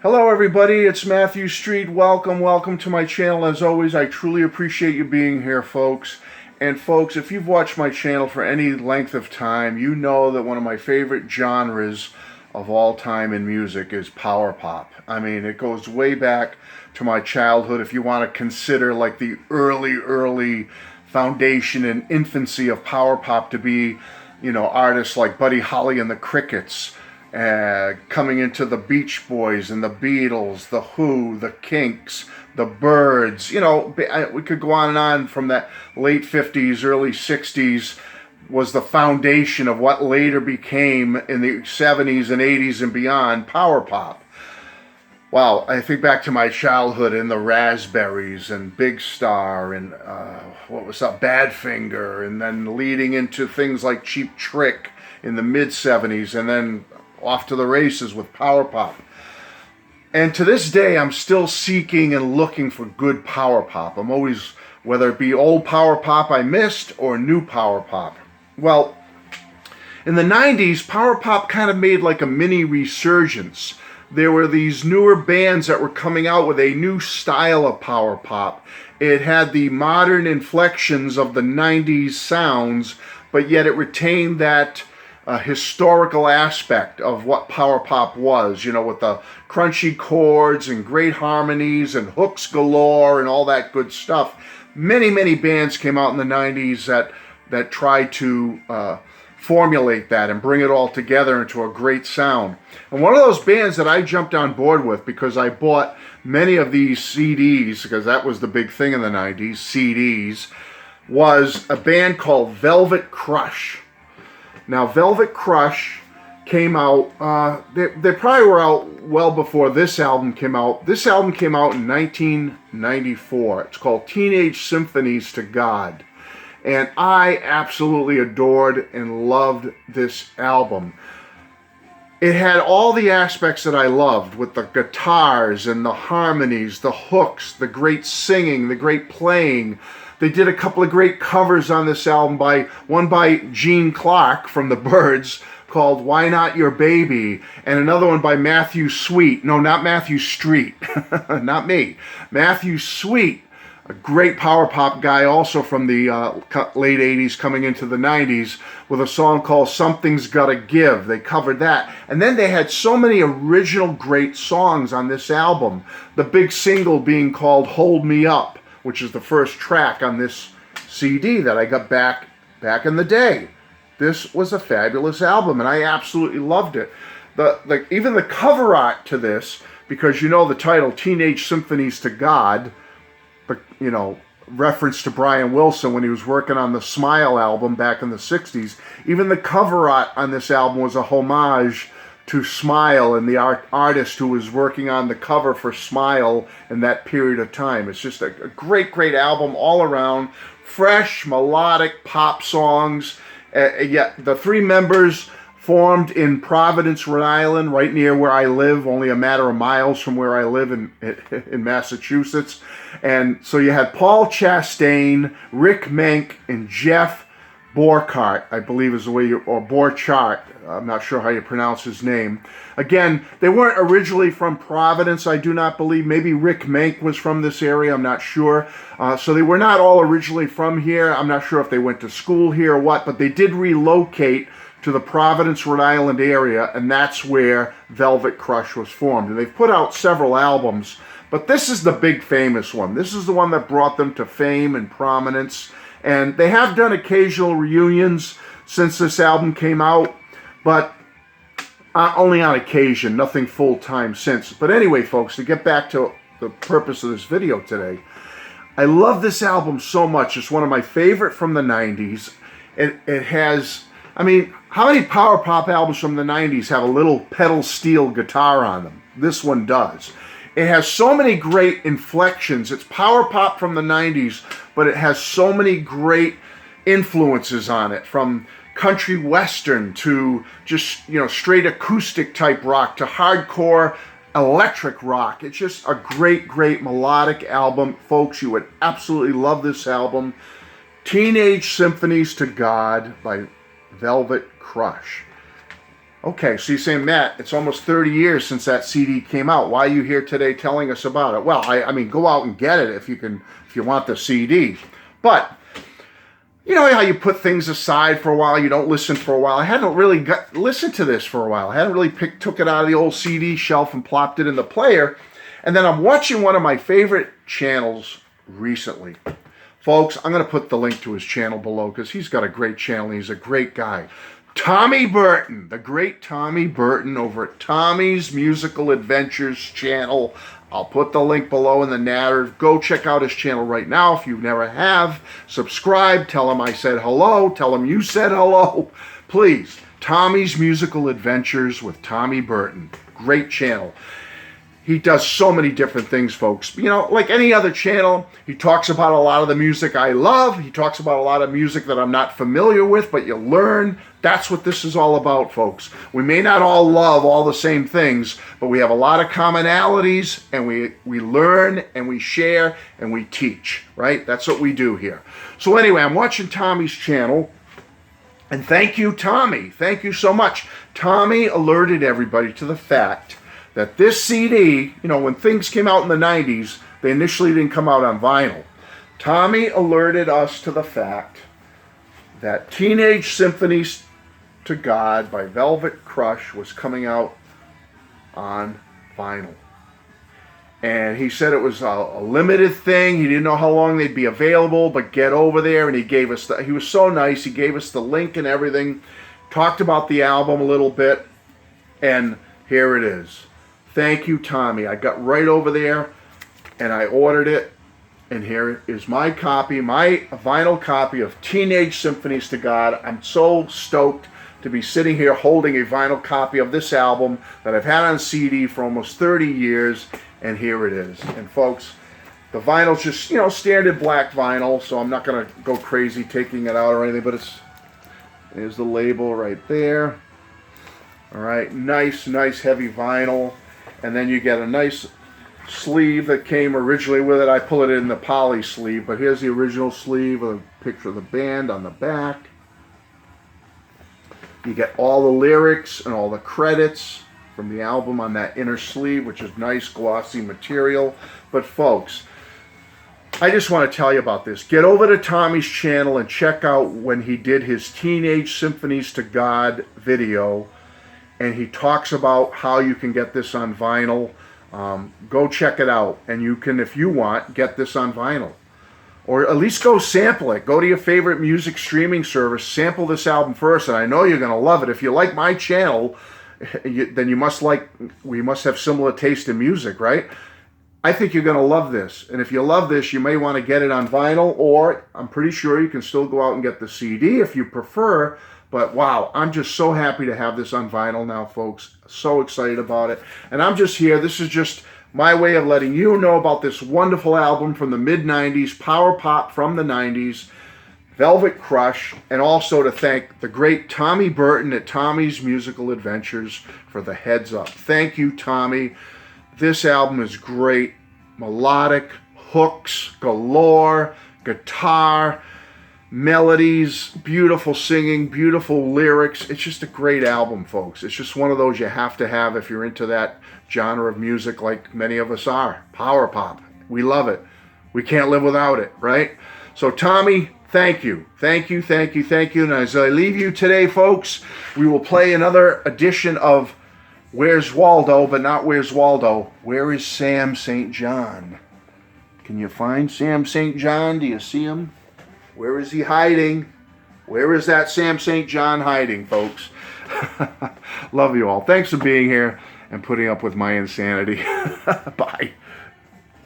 Hello everybody, it's Matthew Street. Welcome to my channel. As always, I truly appreciate you being here, folks. And folks, if you've watched my channel for any length of time, you know that one of my favorite genres of all time in music is power pop. I mean, it goes way back to my childhood. If you want to consider like the early foundation and infancy of power pop to be, artists like Buddy Holly and the Crickets, coming into the Beach Boys and the Beatles, the Who, the Kinks, the Byrds. We could go on and on from that late 50s, early 60s was the foundation of what later became, in the 70s and 80s and beyond, power pop. Wow, I think back to my childhood and the Raspberries and Big Star and Badfinger, and then leading into things like Cheap Trick in the mid 70s, and then off to the races with power pop. And to this day, I'm still seeking and looking for good power pop. I'm always, whether it be old power pop I missed or new power pop. Well, in the 90s, power pop kind of made like a mini resurgence. There were these newer bands that were coming out with a new style of power pop. It had the modern inflections of the 90s sounds, but yet it retained that historical aspect of what power pop was, with the crunchy chords and great harmonies and hooks galore and all that good stuff. Many bands came out in the 90s that tried to formulate that and bring it all together into a great sound. And one of those bands that I jumped on board with, because I bought many of these CDs, because that was the big thing in the 90s, CDs, was a band called Velvet Crush. Now, Velvet Crush came out, they probably were out well before this album came out. This album came out in 1994. It's called Teenage Symphonies to God. And I absolutely adored and loved this album. It had all the aspects that I loved, with the guitars and the harmonies, the hooks, the great singing, the great playing. They did a couple of great covers on this album, one by Gene Clark from the Byrds called Why Not Your Baby, and another one by Matthew Sweet. No, not Matthew Street. Not me. Matthew Sweet, a great power pop guy also from the late 80s coming into the 90s, with a song called Something's Gotta Give. They covered that. And then they had so many original great songs on this album, the big single being called Hold Me Up, which is the first track on this CD that I got back in the day. This was a fabulous album, and I absolutely loved it. Even the cover art to this, because the title, Teenage Symphonies to God, reference to Brian Wilson when he was working on the Smile album back in the 60s. Even the cover art on this album was a homage to Smile and the artist who was working on the cover for Smile in that period of time. It's just a great album all around. Fresh, melodic pop songs. Yet the three members formed in Providence, Rhode Island, right near where I live, only a matter of miles from where I live in Massachusetts. And so you had Paul Chastain, Rick Menck, and Jeff Borchart, I believe is the way or Borchart, I'm not sure how you pronounce his name. Again, they weren't originally from Providence, I do not believe. Maybe Rick Menck was from this area, I'm not sure. So they were not all originally from here. I'm not sure if they went to school here or what, but they did relocate to the Providence, Rhode Island area, and that's where Velvet Crush was formed. And they've put out several albums, but this is the big famous one. This is the one that brought them to fame and prominence. And they have done occasional reunions since this album came out, but only on occasion, nothing full-time since. But anyway, folks, to get back to the purpose of this video today, I love this album so much. It's one of my favorite from the 90s. It has, how many power pop albums from the 90s have a little pedal steel guitar on them? This one does. It has so many great inflections. It's power pop from the 90s, but it has so many great influences on it, from country western to just, straight acoustic type rock to hardcore electric rock. It's just a great melodic album. Folks, you would absolutely love this album. Teenage Symphonies to God by Velvet Crush. Okay, so you're saying, Matt, it's almost 30 years since that CD came out. Why are you here today telling us about it? Well, I mean, go out and get it if you want the CD. But you know how you put things aside for a while, you don't listen for a while. I hadn't really listened to this for a while. I hadn't really took it out of the old CD shelf and plopped it in the player. And then I'm watching one of my favorite channels recently. Folks, I'm going to put the link to his channel below because he's got a great channel. He's a great guy. Tommy Burton, the great Tommy Burton over at Tommy's Musical Adventures channel. I'll put the link below in the narrative. Go check out his channel right now if you never have. Subscribe. Tell him I said hello. Tell him you said hello. Please, Tommy's Musical Adventures with Tommy Burton. Great channel. He does so many different things, folks. You know, like any other channel, he talks about a lot of the music I love. He talks about a lot of music that I'm not familiar with, but you learn. That's what this is all about, folks. We may not all love all the same things, but we have a lot of commonalities, and we learn, and we share, and we teach, right? That's what we do here. So anyway, I'm watching Tommy's channel, and thank you, Tommy. Thank you so much. Tommy alerted everybody to the fact that this CD, you know, when things came out in the 90s, they initially didn't come out on vinyl. Tommy alerted us to the fact that Teenage Symphonies to God by Velvet Crush was coming out on vinyl. And he said it was a limited thing. He didn't know how long they'd be available, but get over there. And he gave us he was so nice. He gave us the link and everything, talked about the album a little bit, and here it is. Thank you, Tommy. I got right over there and I ordered it. And here is my copy, my vinyl copy of Teenage Symphonies to God. I'm so stoked to be sitting here holding a vinyl copy of this album that I've had on CD for almost 30 years. And here it is. And folks, the vinyl's just, you know, standard black vinyl. So I'm not going to go crazy taking it out or anything. But there's the label right there. All right, nice heavy vinyl. And then you get a nice sleeve that came originally with it. I pull it in the poly sleeve, but here's the original sleeve with a picture of the band on the back. You get all the lyrics and all the credits from the album on that inner sleeve, which is nice glossy material. But folks, I just want to tell you about this. Get over to Tommy's channel and check out when he did his Teenage Symphonies to God video. And he talks about how you can get this on vinyl. Go check it out. And you can, if you want, get this on vinyl. Or at least go sample it. Go to your favorite music streaming service. Sample this album first. And I know you're going to love it. If you like my channel, then we must have similar taste in music, right? I think you're going to love this. And if you love this, you may want to get it on vinyl. Or I'm pretty sure you can still go out and get the CD if you prefer. But wow, I'm just so happy to have this on vinyl now, folks. So excited about it. And I'm just here. This is just my way of letting you know about this wonderful album from the mid-90s, power pop from the 90s, Velvet Crush, and also to thank the great Tommy Burton at Tommy's Musical Adventures for the heads up. Thank you, Tommy. This album is great. Melodic, hooks galore, guitar, melodies, beautiful singing, beautiful lyrics. It's just a great album, folks. It's just one of those you have to have if you're into that genre of music like many of us are. Power pop. We love it. We can't live without it, right? So Tommy, thank you. Thank you, thank you, thank you. And as I leave you today, folks, we will play another edition of Where's Waldo, but not Where's Waldo. Where is Sam St. John? Can you find Sam St. John? Do you see him? Where is he hiding? Where is that Sam St. John hiding, folks? Love you all. Thanks for being here and putting up with my insanity. Bye.